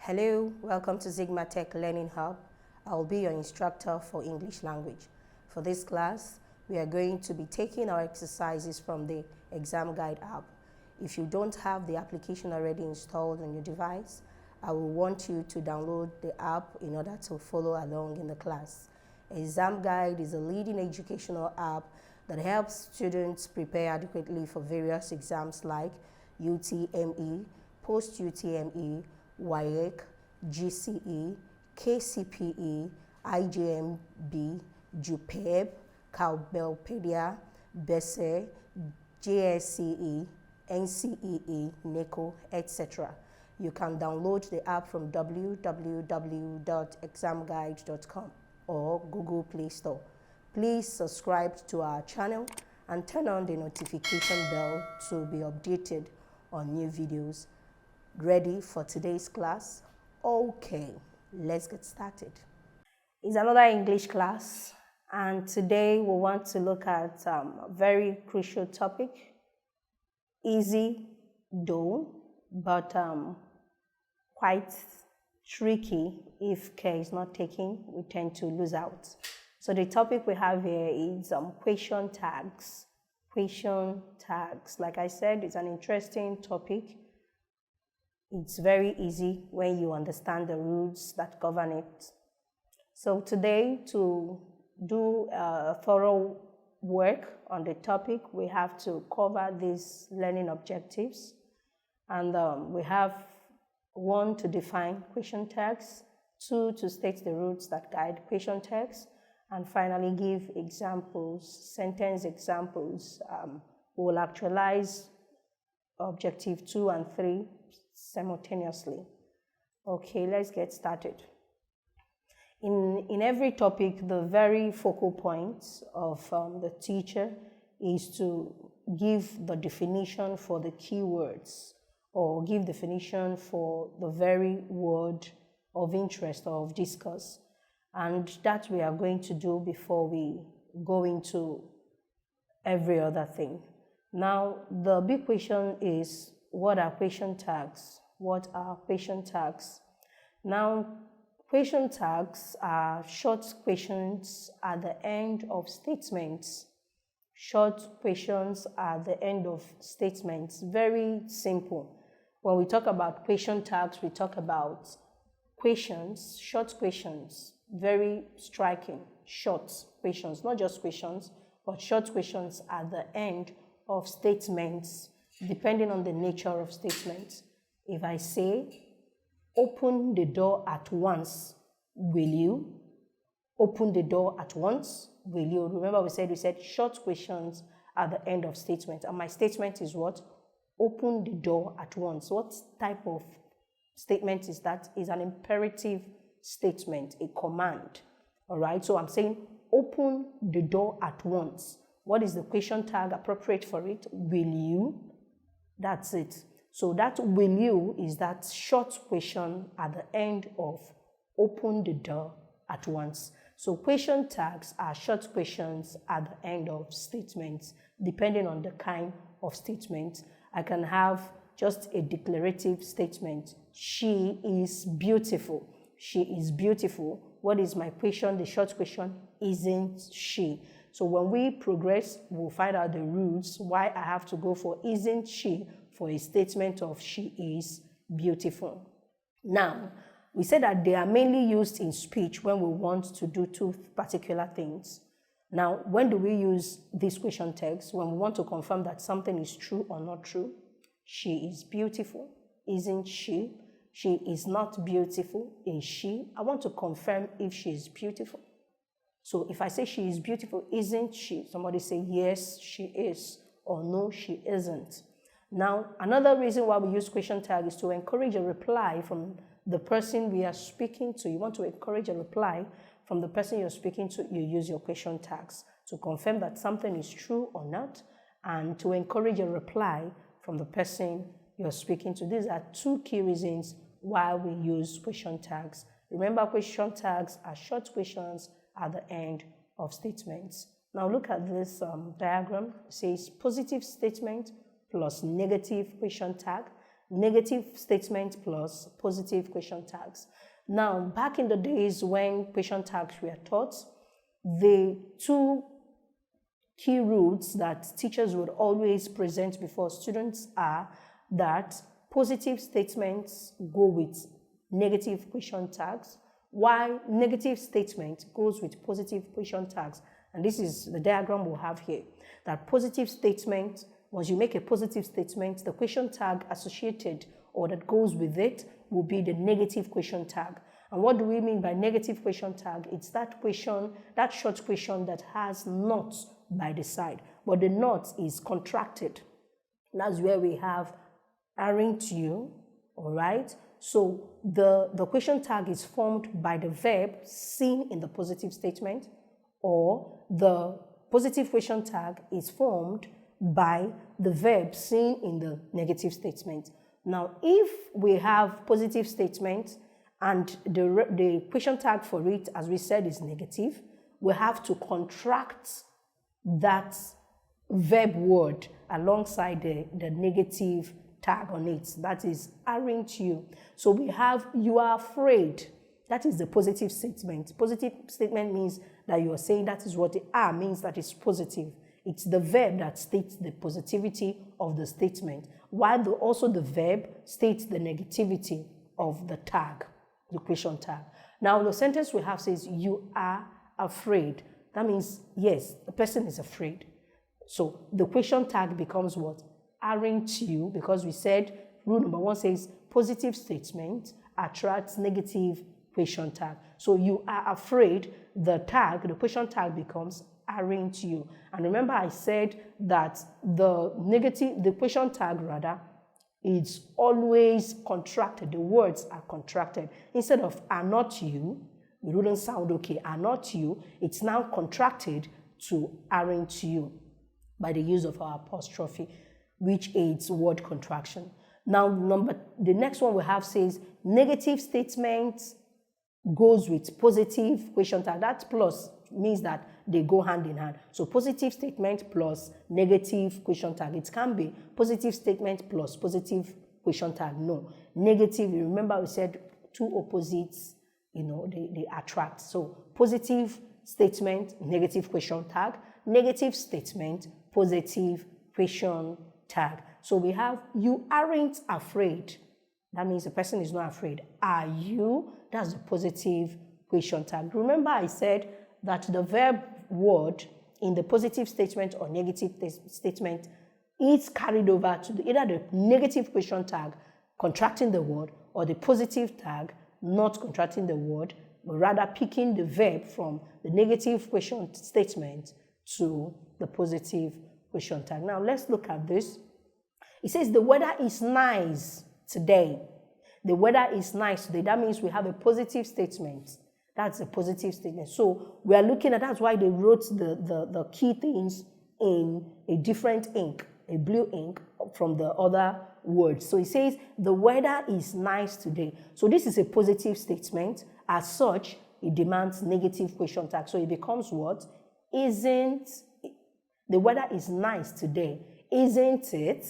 Hello, welcome to Zigmatech Learning Hub. I'll be your instructor for English language. For this class, we are going to be taking our exercises from the Examguide app. If you don't have the application already installed on your device, I will want you to download the app in order to follow along in the class. Examguide is a leading educational app that helps students prepare adequately for various exams like UTME, post-UTME, WEAC, GCE, KCPE, IJMB, JUPEB, Cowbellpedia, BESE, JSCE, NCEE, NECO, etc. You can download the app from www.examguide.com or Google Play Store. Please subscribe to our channel and turn on the notification bell to be updated on new videos. Ready for today's class? Okay, let's get started. It's another English class, and today we want to look at a very crucial topic. Easy though, but quite tricky. If care is not taken, we tend to lose out. So the topic we have here is question tags. Question tags. Like I said, it's an interesting topic. It's very easy when you understand the rules that govern it. So today, to do thorough work on the topic, we have to cover these learning objectives. And we have 1, to define question tags, 2, to state the rules that guide question tags, and finally give examples, sentence examples. We will actualize objective 2 and 3 simultaneously. Okay, let's get started. In every topic, the very focal point of the teacher is to give the definition for the keywords, or give definition for the very word of interest or of discourse. And that we are going to do before we go into every other thing. Now, the big question is, what are question tags? What are question tags? Now, question tags are short questions at the end of statements. Short questions at the end of statements. Very simple. When we talk about question tags, we talk about questions, short questions, very striking, short questions, not just questions, but short questions at the end of statements, depending on the nature of statements. If I say, open the door at once, will you? Open the door at once, will you? Remember we said short questions at the end of statements. And my statement is what? Open the door at once. What type of statement is that? Is an imperative statement, a command. All right, so I'm saying, open the door at once. What is the question tag appropriate for it? Will you? That's it. So that will you is that short question at the end of open the door at once. So question tags are short questions at the end of statements, depending on the kind of statement. I can have just a declarative statement. She is beautiful. She is beautiful. What is my question? The short question, isn't she? So when we progress, we'll find out the rules why I have to go for isn't she for a statement of she is beautiful. Now, we said that they are mainly used in speech when we want to do 2 particular things. Now, when do we use these question tags? When we want to confirm that something is true or not true. She is beautiful. Isn't she? She is not beautiful. Is she? I want to confirm if she is beautiful. So if I say she is beautiful, isn't she? Somebody say yes, she is, or no, she isn't. Now, another reason why we use question tag is to encourage a reply from the person we are speaking to. You want to encourage a reply from the person you're speaking to, you use your question tags to confirm that something is true or not, and to encourage a reply from the person you're speaking to. These are 2 key reasons why we use question tags. Remember, question tags are short questions at the end of statements. Now look at this diagram. It says positive statement plus negative question tag. Negative statement plus positive question tags. Now, back in the days when question tags were taught, the two key rules that teachers would always present before students are that positive statements go with negative question tags, while negative statement goes with positive question tags. And this is the diagram we'll have here. That positive statement, once you make a positive statement, the question tag associated or that goes with it will be the negative question tag. And what do we mean by negative question tag? It's that question, that short question that has not by the side, but the not is contracted. That's where we have aren't you, all right? So the question tag is formed by the verb seen in the positive statement, or the positive question tag is formed by the verb seen in the negative statement. Now, if we have positive statement and the question tag for it, as we said, is negative, we have to contract that verb word alongside the negative tag on it. That is, aren't you? So we have, you are afraid. That is the positive statement. Positive statement means that you are saying that is what the are means, that is positive. It's the verb that states the positivity of the statement, while also the verb states the negativity of the tag, the question tag. Now, the sentence we have says, you are afraid. That means, yes, the person is afraid. So the question tag becomes what? Aren't you? Because we said rule number 1 says positive statement attracts negative question tag. So you are afraid, the tag, the question tag becomes aren't you? And remember I said that the question tag rather, it's always contracted. The words are contracted. Instead of are not you, it wouldn't sound okay. Are not you, it's now contracted to aren't you by the use of our apostrophe, which aids word contraction. Now, the next one we have says negative statement goes with positive question tag. That plus means that they go hand in hand. So positive statement plus negative question tag. It can be positive statement plus positive question tag. No. Negative, remember we said two opposites, they attract. So positive statement, negative question tag. Negative statement, positive question tag. So we have, you aren't afraid. That means the person is not afraid. Are you? That's the positive question tag. Remember I said that the verb word in the positive statement or negative statement is carried over to either the negative question tag contracting the word or the positive tag not contracting the word, but rather picking the verb from the negative question statement to the positive question tag. Now let's look at this. It says the weather is nice today. The weather is nice today. That means we have a positive statement. That's a positive statement. So we are looking at, that's why they wrote the key things in a different ink, a blue ink from the other words. So it says the weather is nice today. So this is a positive statement. As such, it demands negative question tag. So it becomes what? Isn't, the weather is nice today. Isn't it?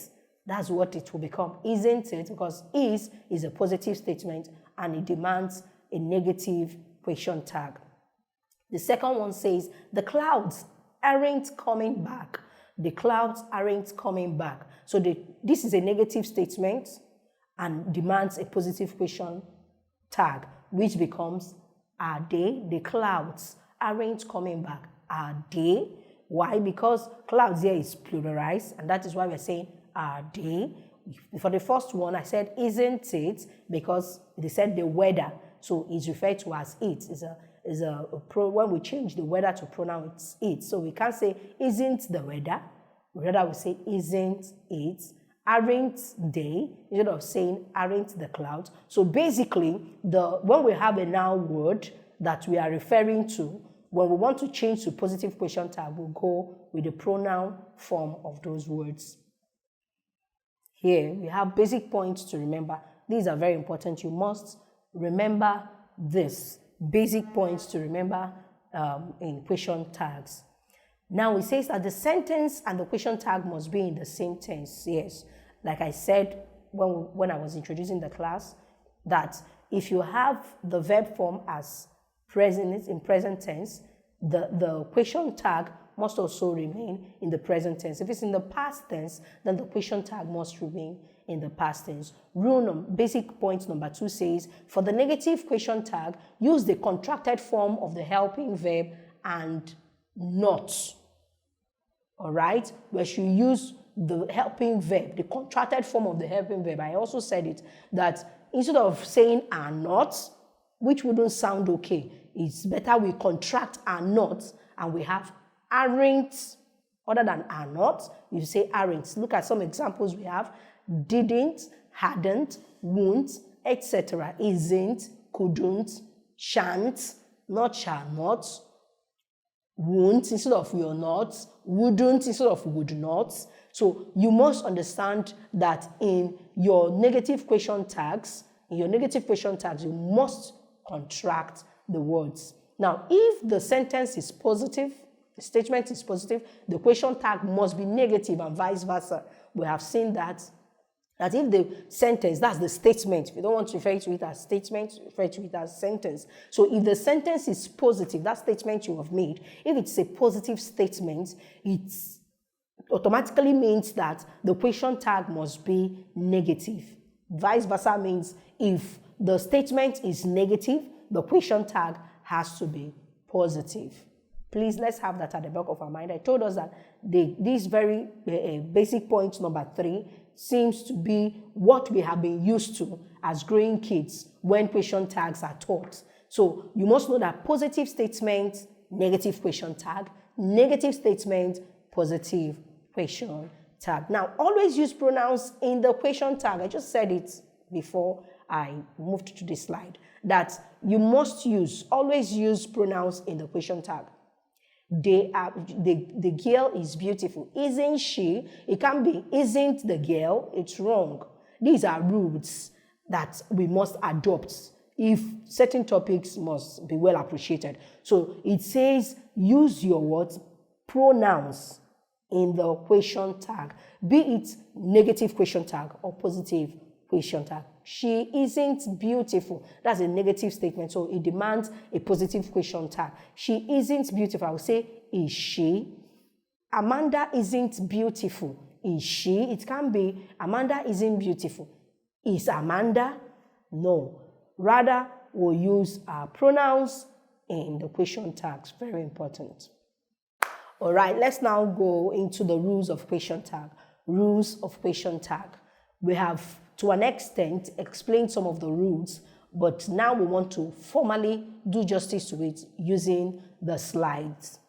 That's what it will become. Isn't it? Because is a positive statement and it demands a negative question tag. The second one says the clouds aren't coming back. The clouds aren't coming back. So this is a negative statement and demands a positive question tag, which becomes are they? The clouds aren't coming back. Are they? Why? Because clouds here is pluralized, and that is why we're saying are they. For the first one, I said isn't it, because they said the weather, so it's referred to as it. When we change the weather to pronoun, it's it. So we can't say isn't the weather, rather we say isn't it. Aren't they, instead of saying aren't the clouds. So basically, when we have a noun word that we are referring to, when we want to change to positive question tag, we'll go with the pronoun form of those words. Here, we have basic points to remember. These are very important. You must remember this. Basic points to remember in question tags. Now, it says that the sentence and the question tag must be in the same tense. Yes, like I said when I was introducing the class that if you have the verb form as present in present tense, the question tag must also remain in the present tense. If it's in the past tense, then the question tag must remain in the past tense. Basic point number 2 says, for the negative question tag, use the contracted form of the helping verb and not. All right? Where you use the helping verb, the contracted form of the helping verb. I also said it, that instead of saying are not, which wouldn't sound okay, it's better we contract are not and we have aren't. Other than are not, you say aren't. Look at some examples we have: didn't, hadn't, won't, etc. Isn't, couldn't, shan't, not shall not, won't instead of will not, wouldn't instead of would not. So you must understand that in your negative question tags, you must contract the words. Now, if the sentence is positive, the statement is positive, the question tag must be negative and vice versa. We have seen that if the sentence, that's the statement, if you don't want to refer to it as statement, refer to it as sentence. So if the sentence is positive, that statement you have made, if it's a positive statement, it automatically means that the question tag must be negative. Vice versa means if the statement is negative, the question tag has to be positive. Please, let's have that at the back of our mind. I told us that this very basic point number 3 seems to be what we have been used to as growing kids when question tags are taught. So you must know that positive statement, negative question tag, negative statement, positive question tag. Now, always use pronouns in the question tag. I just said it before I moved to this slide, that you must always use pronouns in the question tag. The girl is beautiful. Isn't she? It can be isn't the girl. It's wrong. These are rules that we must adopt if certain topics must be well appreciated. So it says use your words, pronouns in the question tag, be it negative question tag or positive question tag. She isn't beautiful. That's a negative statement, so it demands a positive question tag. She isn't beautiful. I will say, is she? Amanda isn't beautiful. Is she? It can be Amanda isn't beautiful. Is Amanda? No. Rather, we'll use our pronouns in the question tags. Very important. All right, let's now go into the rules of question tag. Rules of question tag. We have, to an extent, explained some of the rules, but now we want to formally do justice to it using the slides.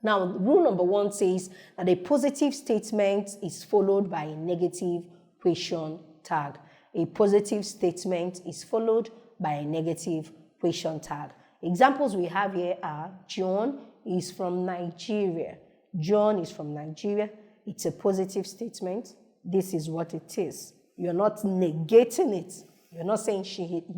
Now, rule number 1 says that a positive statement is followed by a negative question tag. A positive statement is followed by a negative question tag. Examples we have here are John is from Nigeria. John is from Nigeria. It's a positive statement. This is what it is. You're not negating it. You're not saying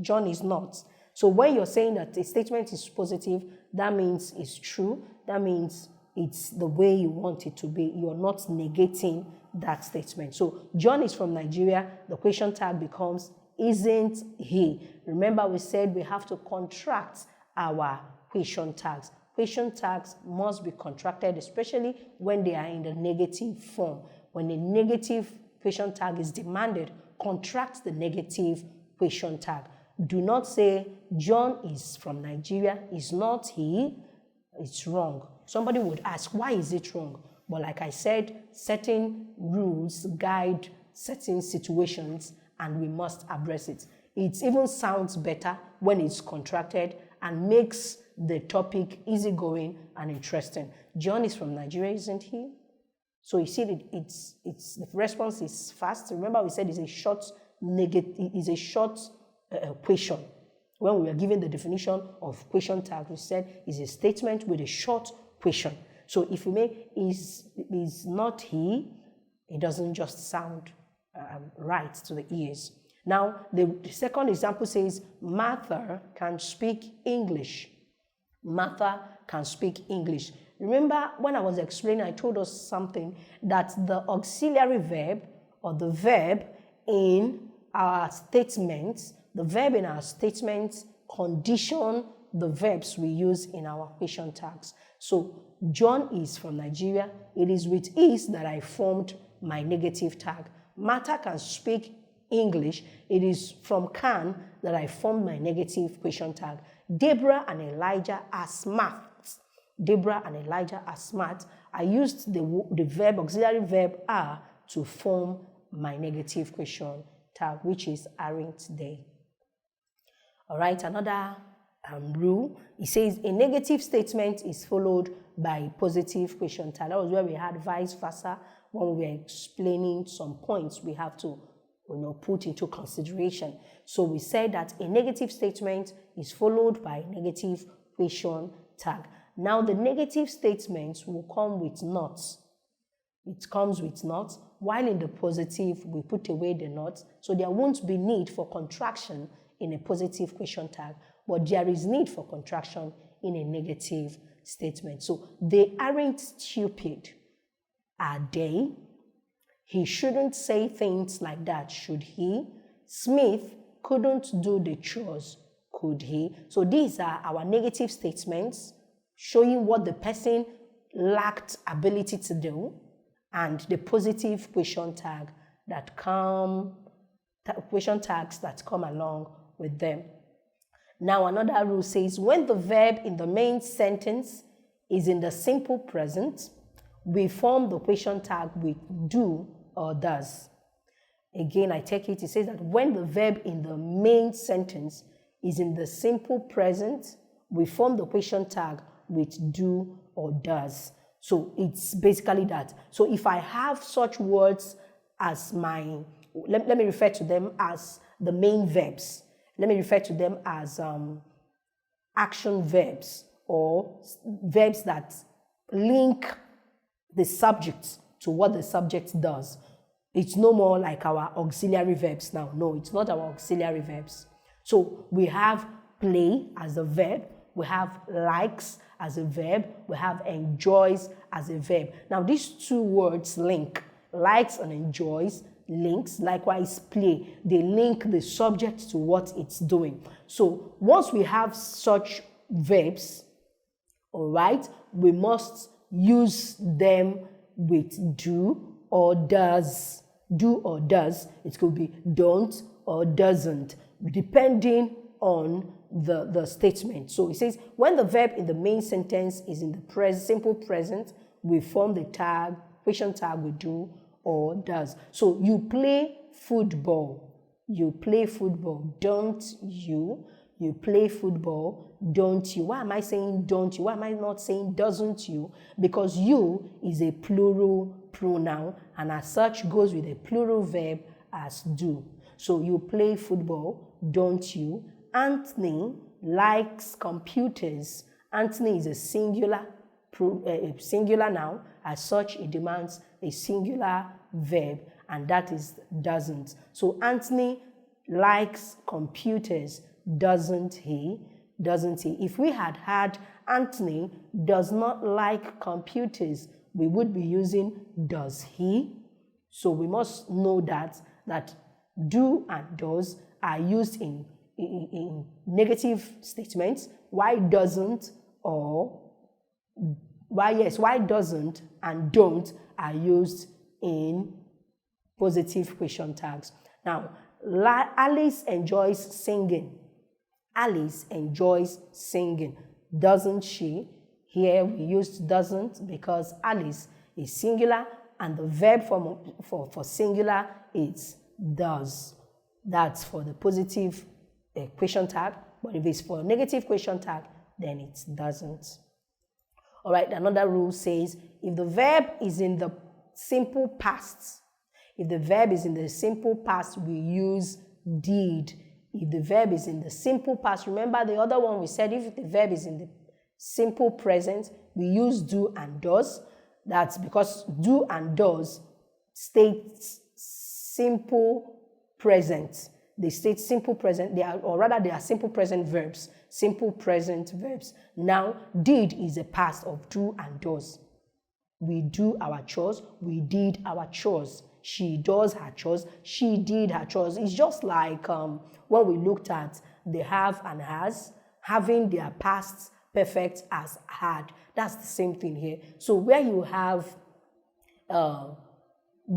John is not. So when you're saying that a statement is positive, that means it's true. That means it's the way you want it to be. You're not negating that statement. So John is from Nigeria. The question tag becomes, isn't he? Remember, we said we have to contract our question tags. Question tags must be contracted, especially when they are in the negative form. When a negative question tag is demanded, contract the negative question tag. Do not say John is from Nigeria. Is not he? It's wrong. Somebody would ask, why is it wrong? But like I said, certain rules guide certain situations and we must address it. It even sounds better when it's contracted and makes the topic easygoing and interesting. John is from Nigeria, isn't he? So you see, the response is fast. Remember, we said it's a short question. When we were given the definition of question tag, we said it's a statement with a short question. So if we make is not he, it doesn't just sound right to the ears. Now, the second example says Martha can speak English. Martha can speak English. Remember, when I was explaining, I told us something, that the auxiliary verb or the verb in our statements, the verb in our statements condition the verbs we use in our question tags. So John is from Nigeria. It is with is that I formed my negative tag. Martha can speak English. It is from can that I formed my negative question tag. Deborah and Elijah are smart. Deborah and Elijah are smart. I used the verb, auxiliary verb are, to form my negative question tag, which is aren't they. All right, another rule, it says a negative statement is followed by a positive question tag. That was where we had vice versa when we were explaining some points we have to put into consideration. So we said that a negative statement is followed by a negative question tag. Now the negative statements will come with not. It comes with not, while in the positive we put away the not. So there won't be need for contraction in a positive question tag, but there is need for contraction in a negative statement. So they aren't stupid, are they? He shouldn't say things like that, should he? Smith couldn't do the chores, could he? So these are our negative statements showing what the person lacked ability to do, and the positive question tag that question tags that come along with them. Now another rule says when the verb in the main sentence is in the simple present, we form the question tag with do or does. Again, I take it says that when the verb in the main sentence is in the simple present, we form the question tag with do or does. So it's basically that. So if I have such words as let me refer to them as the main verbs. Let me refer to them as action verbs, or verbs that link the subject to what the subject does. It's no more like our auxiliary verbs now. No, it's not our auxiliary verbs. So we have play as a verb, we have likes as a verb, we have enjoys as a verb. Now these two words link, likes and enjoys links, likewise play. They link the subject to what it's doing. So once we have such verbs, all right, we must use them with do or does. Do or does. It could be don't or doesn't, depending on the statement. So it says when the verb in the main sentence is in the simple present, we form the tag, question tag with do or does. So you play football. You play football, don't you? You play football, don't you? Why am I saying don't you? Why am I not saying doesn't you? Because you is a plural pronoun, and as such goes with a plural verb as do. So you play football, don't you? Anthony likes computers. Anthony is a singular noun. As such, it demands a singular verb, and that is doesn't. So Anthony likes computers, doesn't he? Doesn't he? If we had Anthony does not like computers, we would be using does he. So we must know that do and does are used in negative statements. Why doesn't and don't are used in positive question tags. Now, Alice enjoys singing. Alice enjoys singing, doesn't she? Here we used doesn't because Alice is singular and the verb for singular is does. That's for the positive question tag, but if it's for negative question tag, then it doesn't. All right, another rule says if the verb is in the simple past, we use did. If the verb is in the simple past, remember the other one we said if the verb is in the simple present, we use do and does. That's because do and does states simple present. They state simple present, they are simple present verbs. Simple present verbs. Now, did is a past of do and does. We do our chores, we did our chores. She does her chores. She did her chores. It's just like when we looked at the have and has, having their past perfect as had. That's the same thing here. So where you have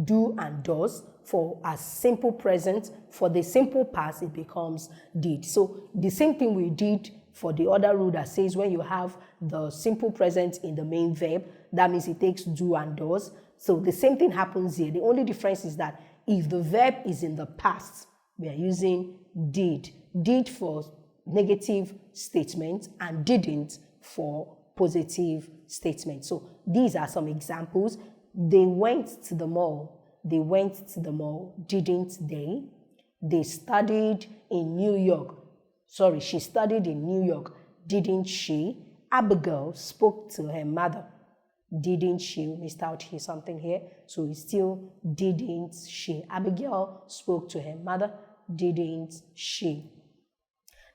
do and does for a simple present, for the simple past, it becomes did. So the same thing we did for the other rule that says when you have the simple present in the main verb, that means it takes do and does. So the same thing happens here. The only difference is that if the verb is in the past, we are using did. Did for negative statement and didn't for positive statement. So these are some examples. They went to the mall. They went to the mall, didn't they? They studied in New York. Sorry, she studied in New York, didn't she? Abigail spoke to her mother, didn't she? We missed out here something here, so it's still didn't she. Abigail spoke to her mother, didn't she?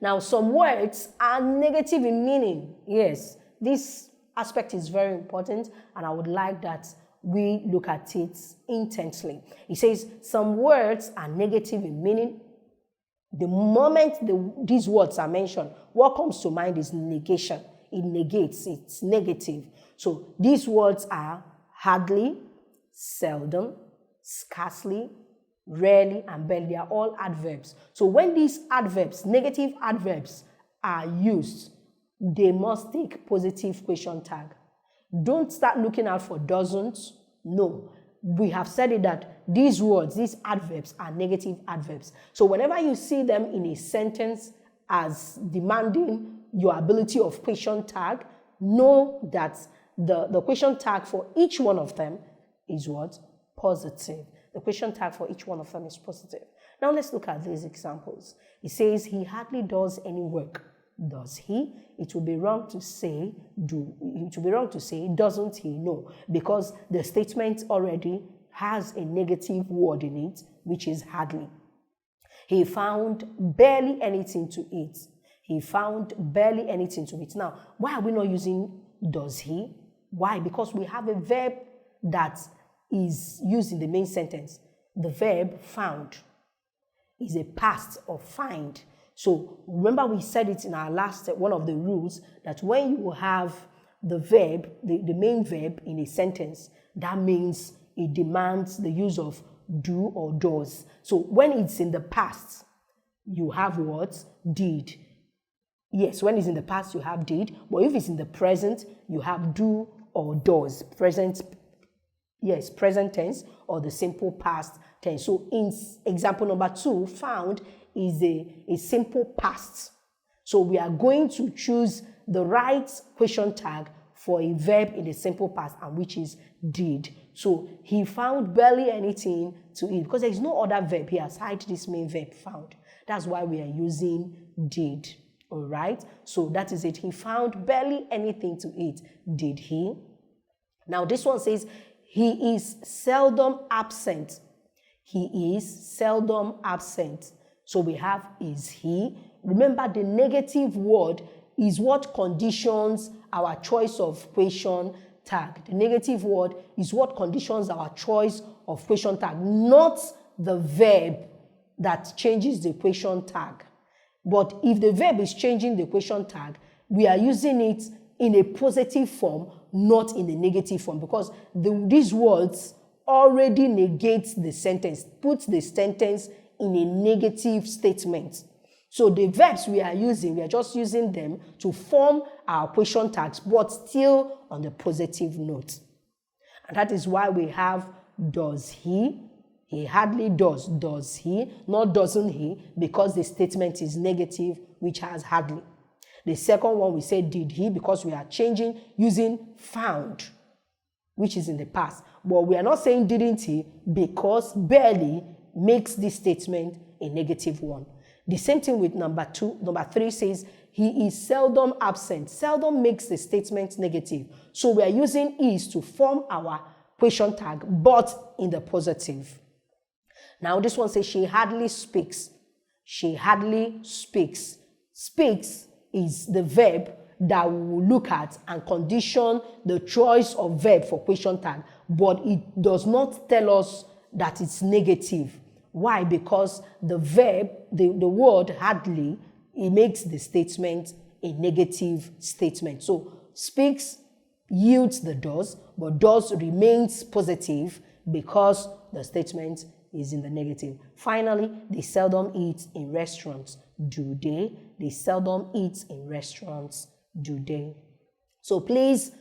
Now, some words are negative in meaning. Yes, this aspect is very important, and I would like that we look at it intensely. It says some words are negative in meaning. The moment these words are mentioned, what comes to mind is negation. It negates, it's negative. So these words are hardly, seldom, scarcely, rarely, and barely. They are all adverbs. So when these adverbs, negative adverbs, are used, they must take positive question tag. Don't start looking out for doesn't. No. We have said it that these words, these adverbs, are negative adverbs. So whenever you see them in a sentence as demanding your ability of question tag, know that the question tag for each one of them is what? Positive. The question tag for each one of them is positive. Now let's look at these examples. It says he hardly does any work. Does he? It would be wrong to say do. It would be wrong to say doesn't he? No, because the statement already has a negative word in it, which is hardly. He found barely anything to eat. He found barely anything to eat. Now, why are we not using does he? Why? Because we have a verb that is used in the main sentence. The verb found is a past of find. So remember we said it in our last one of the rules that when you have the verb, the main verb in a sentence, that means it demands the use of do or does. So when it's in the past, you have what? Did. Yes, when it's in the past, you have did. But if it's in the present, you have do or does. Present, yes, present tense or the simple past tense. So in example number 2, found is a simple past. So we are going to choose the right question tag for a verb in the simple past, and which is did. So he found barely anything to eat because there is no other verb here aside this main verb found. That's why we are using did. All right. So that is it. He found barely anything to eat. Did he? Now this one says he is seldom absent. He is seldom absent. So we have is he. Remember, the negative word is what conditions our choice of question tag. The negative word is what conditions our choice of question tag, not the verb that changes the question tag. But if the verb is changing the question tag, we are using it in a positive form, not in a negative form, because these words already negate the sentence, puts the sentence in a negative statement. So the verbs we are using, we are just using them to form our question tags, but still on the positive note. And that is why we have does he. He hardly does. Does he? Not doesn't he, because the statement is negative, which has hardly. The second one we say did he, because we are changing using found, which is in the past. But we are not saying didn't he, because barely makes this statement a negative one. The same thing with number 2. Number 3 says he is seldom absent. Seldom makes the statement negative. So we are using is to form our question tag, but in the positive. Now this one says she hardly speaks. She hardly speaks. Speaks is the verb that we will look at and condition the choice of verb for question tag, but it does not tell us that it's negative. Why? Because the verb, the word hardly, it makes the statement a negative statement. So speaks yields the does, but does remains positive because the statement is in the negative. Finally, they seldom eat in restaurants. Do they? They seldom eat in restaurants. Do they? So please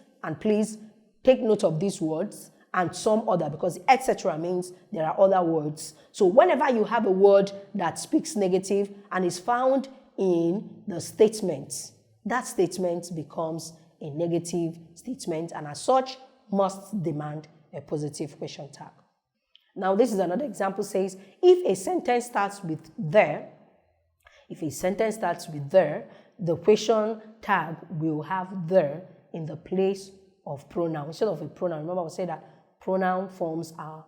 take note of these words and some other, because etc. means there are other words. So whenever you have a word that speaks negative and is found in the statement, that statement becomes a negative statement and as such must demand a positive question tag. Now this is another example. Says if a sentence starts with there, the question tag will have there in the place of pronoun instead of a pronoun. Remember, I said that pronoun forms are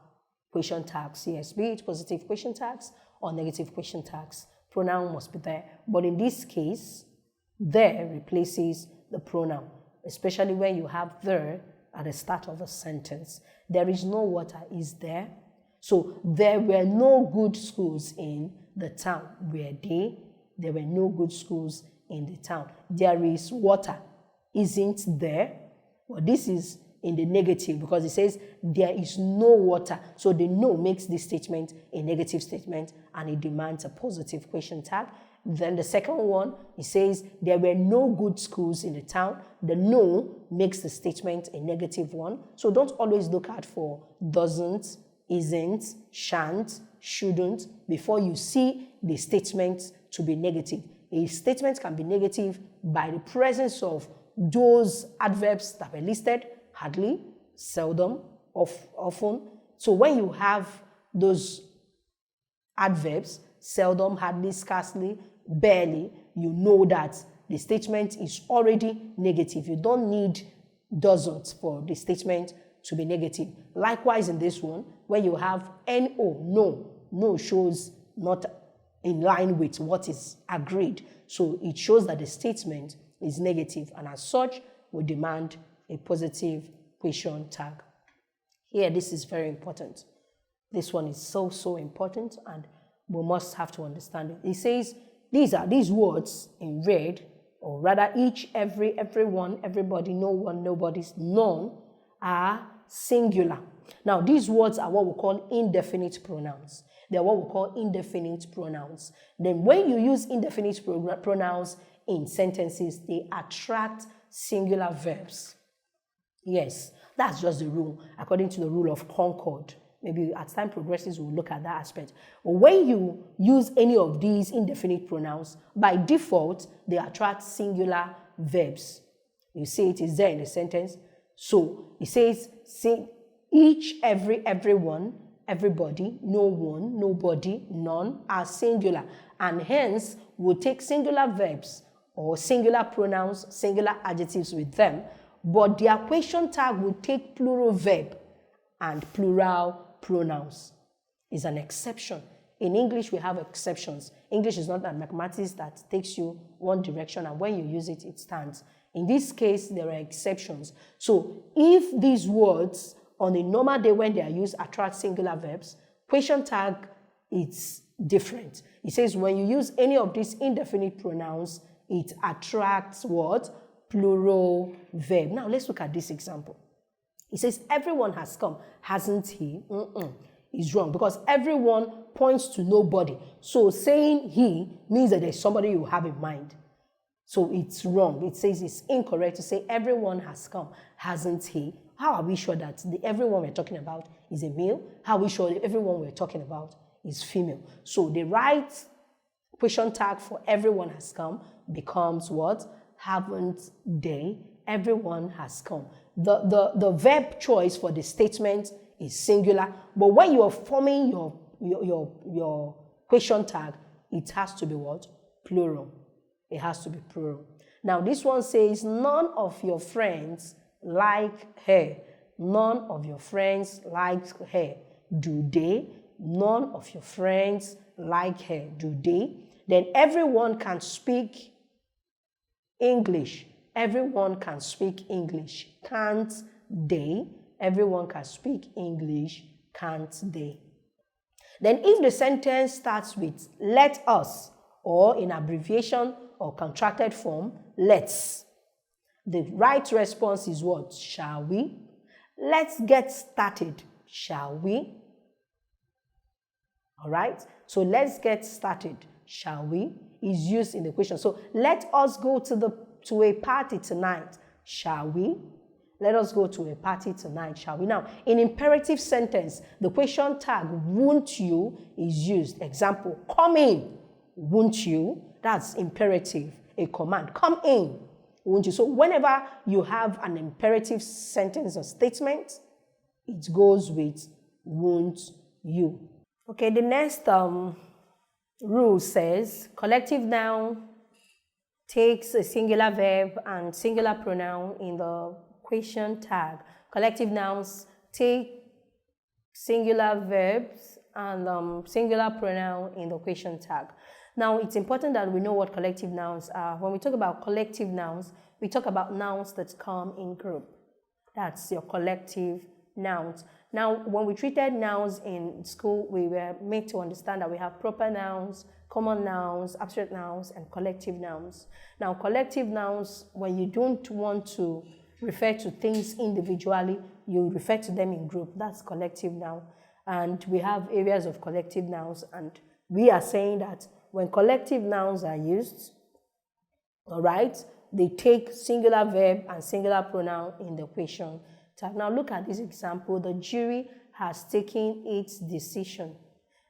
question tags. Yes, be it positive question tags or negative question tags. Pronoun must be there. But in this case, there replaces the pronoun, especially when you have there at the start of a sentence. There is no water, is there? So there were no good schools in the town. Were they? There were no good schools in the town. There is water, isn't there? Well, this is in the negative because it says there is no water. So the no makes this statement a negative statement and it demands a positive question tag. Then the second one, it says there were no good schools in the town. The no makes the statement a negative one. So don't always look out for doesn't, isn't, shan't, shouldn't before you see the statement to be negative. A statement can be negative by the presence of those adverbs that were listed: hardly, seldom, often. So when you have those adverbs, seldom, hardly, scarcely, barely, you know that the statement is already negative. You don't need doesn't for the statement to be negative. Likewise in this one, when you have no, no shows not in line with what is agreed. So it shows that the statement is negative and as such will demand a positive question tag. Here, this is very important. This one is so important and we must have to understand it. It says these words in red, or rather each, every, everyone, everybody, no one, nobody's, none, are singular. Now these words are what we call indefinite pronouns. They are what we call indefinite pronouns. Then when you use indefinite pronouns in sentences, they attract singular verbs. Yes, that's just the rule, according to the rule of Concord. Maybe as time progresses, we'll look at that aspect. But when you use any of these indefinite pronouns, by default, they attract singular verbs. You see it is there in the sentence. So it says, each, every, everyone, everybody, no one, nobody, none are singular. And hence, we'll take singular verbs or singular pronouns, singular adjectives with them. But their question tag will take plural verb and plural pronouns. Is an exception. In English, we have exceptions. English is not like mathematics that takes you one direction and when you use it, it stands. In this case, there are exceptions. So if these words on a normal day when they are used attract singular verbs, question tag is different. It says when you use any of these indefinite pronouns, it attracts what? Plural verb. Now let's look at this example. It says everyone has come. Hasn't he? Is wrong because everyone points to nobody. So saying he means that there's somebody you have in mind. So it's wrong. It says it's incorrect to say everyone has come. Hasn't he? How are we sure that the everyone we're talking about is a male? How are we sure that everyone we're talking about is female? So the right question tag for everyone has come becomes what? Haven't they? Everyone has come. The verb choice for the statement is singular, but when you are forming your question tag, it has to be what? Plural. It has to be plural. Now this one says none of your friends like her. None of your friends like her. Do they? None of your friends like her. Do they? Then everyone can speak English. Everyone can speak English. Can't they? Everyone can speak English. Can't they? Then if the sentence starts with let us, or in abbreviation or contracted form, let's, the right response is what? Shall we? Let's get started. Shall we? All right. So let's get started. Shall we? Is used in the question. So let us go to a party tonight. Shall we? Let us go to a party tonight. Shall we? Now, in imperative sentence, the question tag won't you is used. Example, come in. Won't you? That's imperative, a command. Come in. Won't you? So whenever you have an imperative sentence or statement, it goes with won't you. Okay, the next rule says collective noun takes a singular verb and singular pronoun in the question tag. Collective nouns take singular verbs and singular pronoun in the question tag. Now, it's important that we know what collective nouns are. When we talk about collective nouns, we talk about nouns that come in group. That's your collective nouns. Now, when we treated nouns in school, we were made to understand that we have proper nouns, common nouns, abstract nouns, and collective nouns. Now, collective nouns, when you don't want to refer to things individually, you refer to them in group. That's collective noun. And we have areas of collective nouns, and we are saying that when collective nouns are used, all right, they take singular verb and singular pronoun in the question tag. Now look at this example. The jury has taken its decision.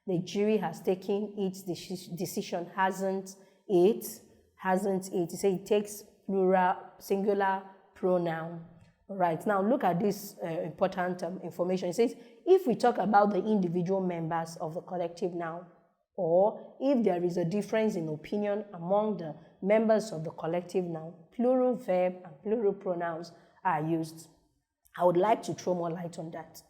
The jury has taken its decision. Hasn't it? Hasn't it? You say it takes plural, singular pronoun. All right. Now look at this important information. It says if we talk about the individual members of the collective noun, or if there is a difference in opinion among the members of the collective noun, plural verb and plural pronouns are used. I would like to throw more light on that.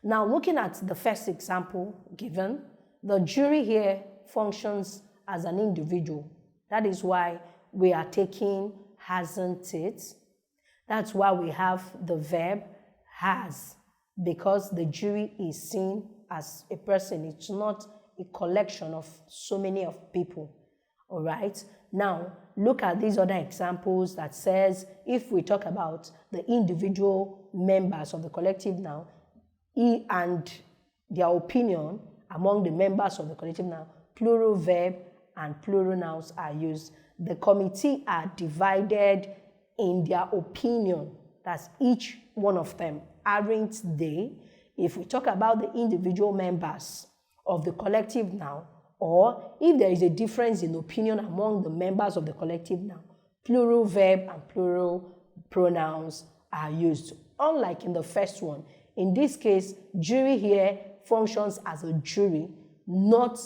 Now, looking at the first example given, the jury here functions as an individual. That is why we are taking hasn't it. That's why we have the verb has, because the jury is seen as a person. It's not a collection of so many of people. All right. Now, look at these other examples that says if we talk about the individual members of the collective noun and their opinion among the members of the collective noun, plural verb and plural nouns are used. The committee are divided in their opinion. That's each one of them. Aren't they? If we talk about the individual members of the collective noun, or if there is a difference in opinion among the members of the collective noun, plural verb and plural pronouns are used. Unlike in the first one, in this case, jury here functions as a jury, not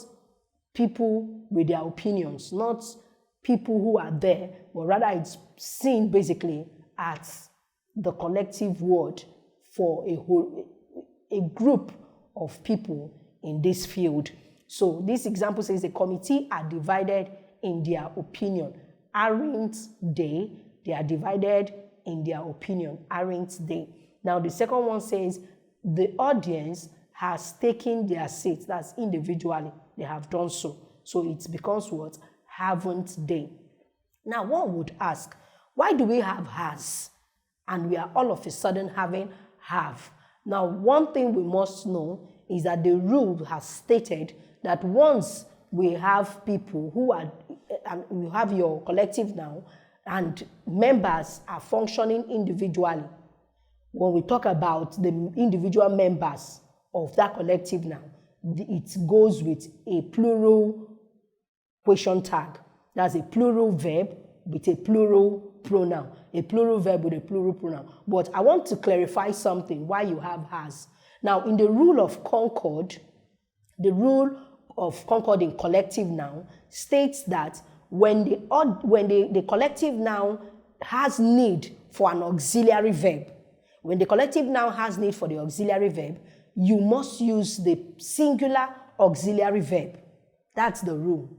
people with their opinions, not people who are there, but rather it's seen basically as the collective word for a group of people in this field. So this example says the committee are divided in their opinion. Aren't they? They are divided in their opinion. Aren't they? Now the second one says the audience has taken their seats. That's individually. They have done so. So it becomes what? Haven't they? Now one would ask, why do we have has? And we are all of a sudden having have. Now one thing we must know is that the rule has stated that once we have people who are, and you have your collective now, and members are functioning individually, when we talk about the individual members of that collective now, it goes with a plural question tag. That's a plural verb with a plural pronoun, a plural verb with a plural pronoun. But I want to clarify something, why you have has. Now, in the rule of Concord, the rule of concording collective noun states that when the collective noun has need for an auxiliary verb, when the collective noun has need for the auxiliary verb, you must use the singular auxiliary verb. That's the rule.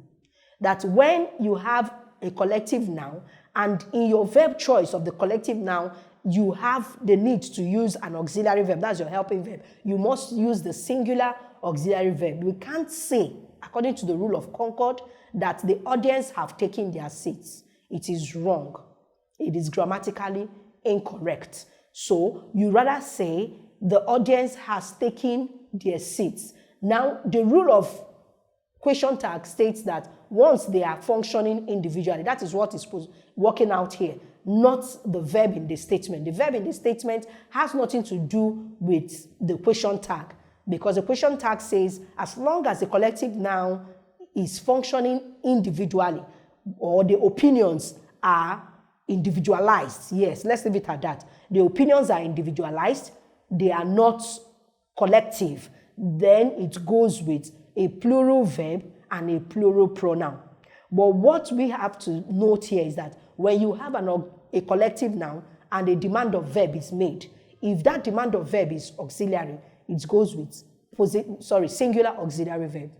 That when you have a collective noun and in your verb choice of the collective noun, you have the need to use an auxiliary verb. That's your helping verb. You must use the singular auxiliary verb. We can't say, according to the rule of Concord, that the audience have taken their seats. It is wrong. It is grammatically incorrect. So you rather say the audience has taken their seats. Now, the rule of question tag states that once they are functioning individually, that is what is working out here, not the verb in the statement. The verb in the statement has nothing to do with the question tag, because the question tag says as long as the collective noun is functioning individually, or the opinions are individualized. Yes, let's leave it at that. The opinions are individualized, they are not collective. Then it goes with a plural verb and a plural pronoun. But what we have to note here is that when you have a collective noun and a demand of verb is made, if that demand of verb is auxiliary, it goes with singular auxiliary verb.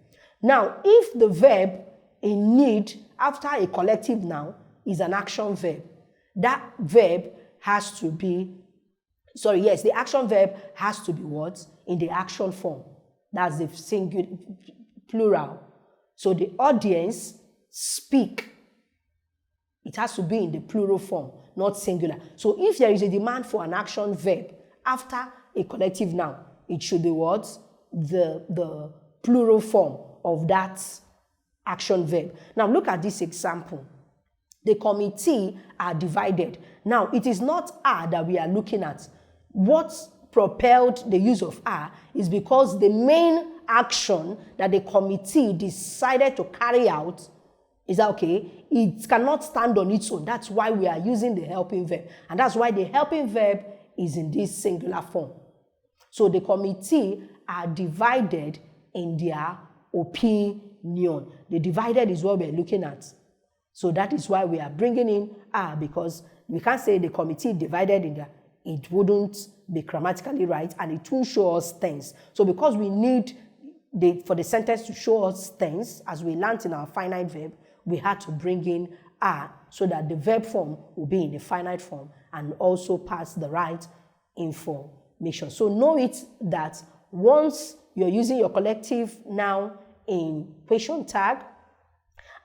Now, if the verb in need after a collective noun is an action verb, that verb has to be, the action verb has to be what? In the action form. That's the singular, plural. So the audience speak. It has to be in the plural form, not singular. So if there is a demand for an action verb after a collective noun, it should be what? The plural form of that action verb. Now look at this example. The committee are divided. Now it is not are that we are looking at. What propelled the use of are is because the main action that the committee decided to carry out is that, okay, it cannot stand on its own. That's why we are using the helping verb. And that's why the helping verb is in this singular form. So the committee are divided in their opinion. The divided is what we're looking at. So that is why we are bringing in are, because we can't say the committee divided in their, it wouldn't be grammatically right, and it won't show us tense. So because we need for the sentence to show us tense, as we learned in our finite verb, we had to bring in are so that the verb form will be in the finite form and also pass the right information. So know it that once you're using your collective noun in question tag,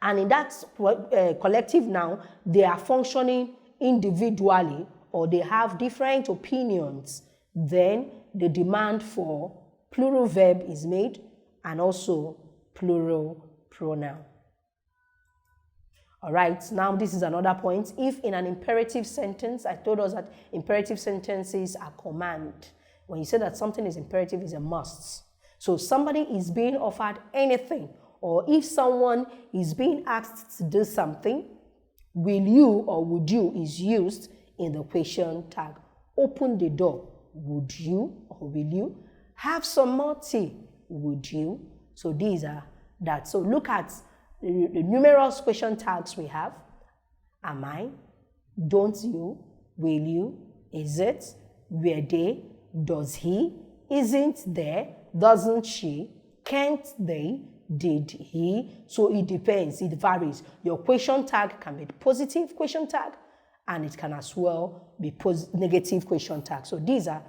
and in that collective noun, they are functioning individually or they have different opinions, then the demand for plural verb is made and also plural pronoun. All right, now this is another point. If in an imperative sentence, I told us that imperative sentences are command. When you say that something is imperative, it's a must. So somebody is being offered anything, or if someone is being asked to do something, will you or would you is used in the question tag. Open the door. Would you or will you? Have some more tea. Would you? So these are that. So look at the numerous question tags we have. Am I? Don't you? Will you? Is it? Were they? Does he? Isn't there? Doesn't she? Can't they? Did he? So it depends. It varies. Your question tag can be positive question tag, and it can as well be negative question tag. So these are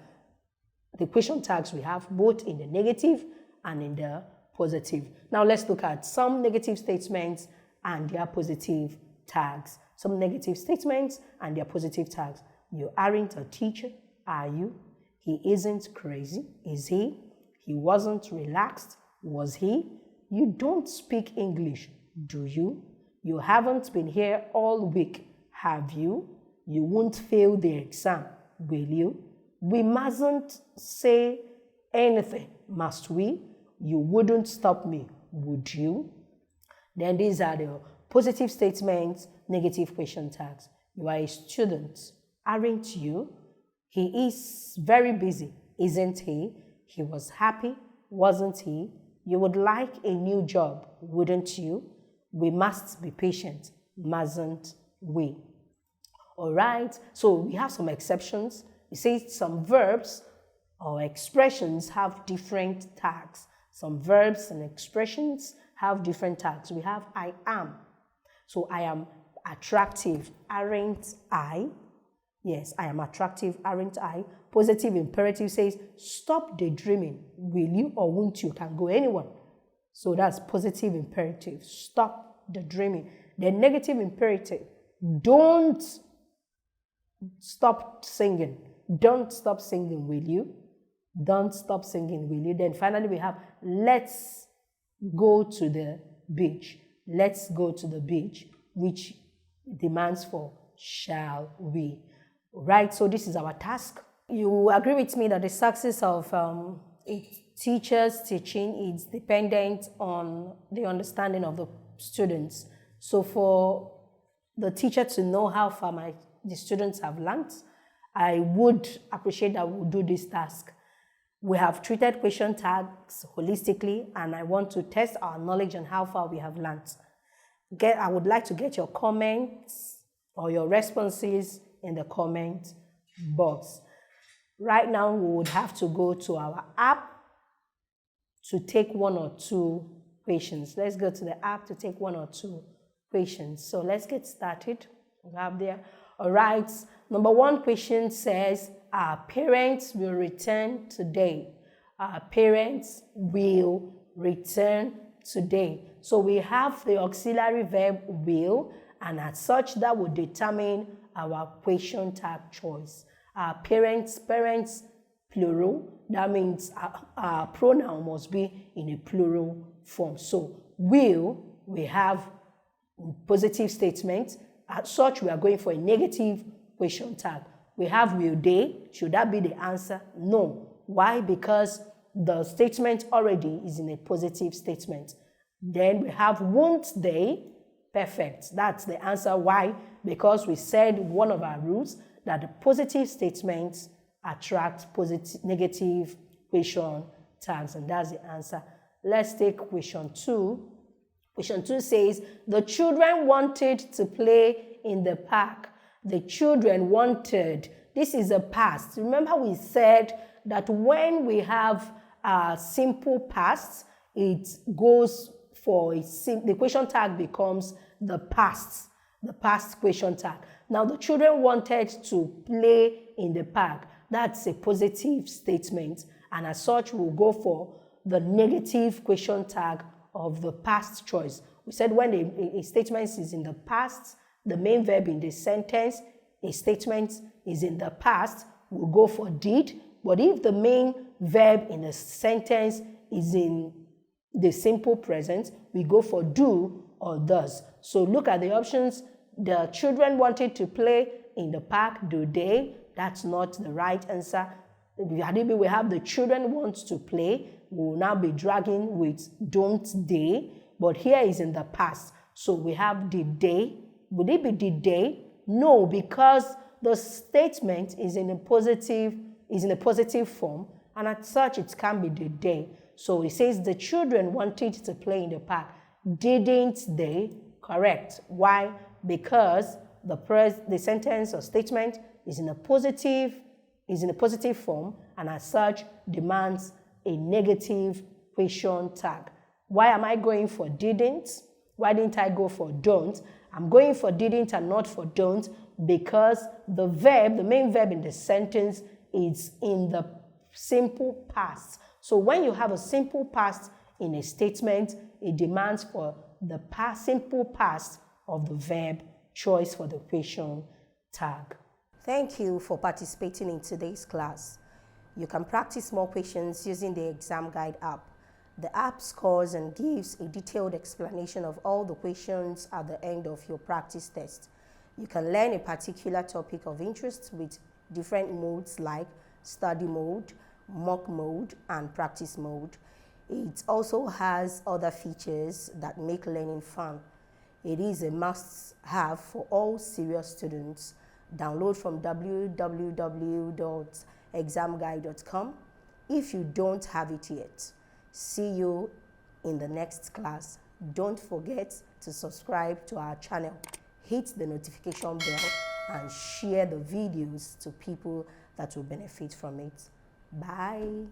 the question tags we have both in the negative and in the positive. Now let's look at some negative statements and their positive tags. Some negative statements and their positive tags. You aren't a teacher, are you? He isn't crazy, is he? He wasn't relaxed, was he? You don't speak English, do you? You haven't been here all week, have you? You won't fail the exam, will you? We mustn't say anything, must we? You wouldn't stop me, would you? Then these are the positive statements, negative question tags. You are a student, aren't you? He is very busy, isn't he? He was happy, wasn't he? You would like a new job, wouldn't you? We must be patient, mustn't we? All right, so we have some exceptions. You say some verbs or expressions have different tags. Some verbs and expressions have different tags. We have I am. So I am attractive, aren't I? Yes, I am attractive, aren't I? Positive imperative says, stop daydreaming. Will you or won't you? Can go anyone. So that's positive imperative. Stop daydreaming. The negative imperative, don't stop singing. Don't stop singing, will you? Don't stop singing, will you? Then finally we have, let's go to the beach. Let's go to the beach, which demands for shall we. Right, so this is our task. You agree with me that the success of a teacher's teaching is dependent on the understanding of the students. So for the teacher to know how far the students have learned, I would appreciate that we do this task. We have treated question tags holistically, and I want to test our knowledge on how far we have learned. I would like to get your comments or your responses in the comment box. Right now, we would have to go to our app to take 1 or 2 questions. Let's go to the app to take 1 or 2 questions. So let's get started. We have there. All right. Number 1 question says, our parents will return today. Our parents will return today. So we have the auxiliary verb will, and as such, that would determine our question tag choice. Our parents, plural. That means our pronoun must be in a plural form. So will, we have positive statement. As such, we are going for a negative question tag. We have will they. Should that be the answer? No. Why? Because the statement already is in a positive statement. Then we have won't they. Perfect. That's the answer. Why? Because we said one of our rules that the positive statements attract negative question tags, and that's the answer. Let's take question 2. Question 2 says, the children wanted to play in the park. The children wanted. This is a past. Remember we said that when we have a simple past, it goes for the question tag becomes the past question tag. Now the children wanted to play in the park. That's a positive statement, and as such we'll go for the negative question tag of the past choice. We said when a statement is in the past, the main verb in the sentence, a statement is in the past, we'll go for did. But if the main verb in the sentence is in the simple present, we go for do or does. So look at the options. The children wanted to play in the park. Do they? That's not the right answer. We have the children want to play. We'll now be dragging with don't they. But here is in the past. So we have did they. Would it be did they? No, because the statement is in a positive form, and as such it can be did they. So it says the children wanted to play in the park. Didn't they? Correct. Why? Because the sentence or statement is in a positive form, and as such demands a negative question tag. Why am I going for didn't? Why didn't I go for don't? I'm going for didn't and not for don't because the main verb in the sentence is in the simple past. So when you have a simple past in a statement, it demands for the simple past of the verb choice for the question tag. Thank you for participating in today's class. You can practice more questions using the Examguide app. The app scores and gives a detailed explanation of all the questions at the end of your practice test. You can learn a particular topic of interest with different modes like study mode, mock mode, and practice mode. It also has other features that make learning fun. It is a must-have for all serious students. Download from www.examguide.com if you don't have it yet. See you in the next class. Don't forget to subscribe to our channel, hit the notification bell, and share the videos to people that will benefit from it. Bye.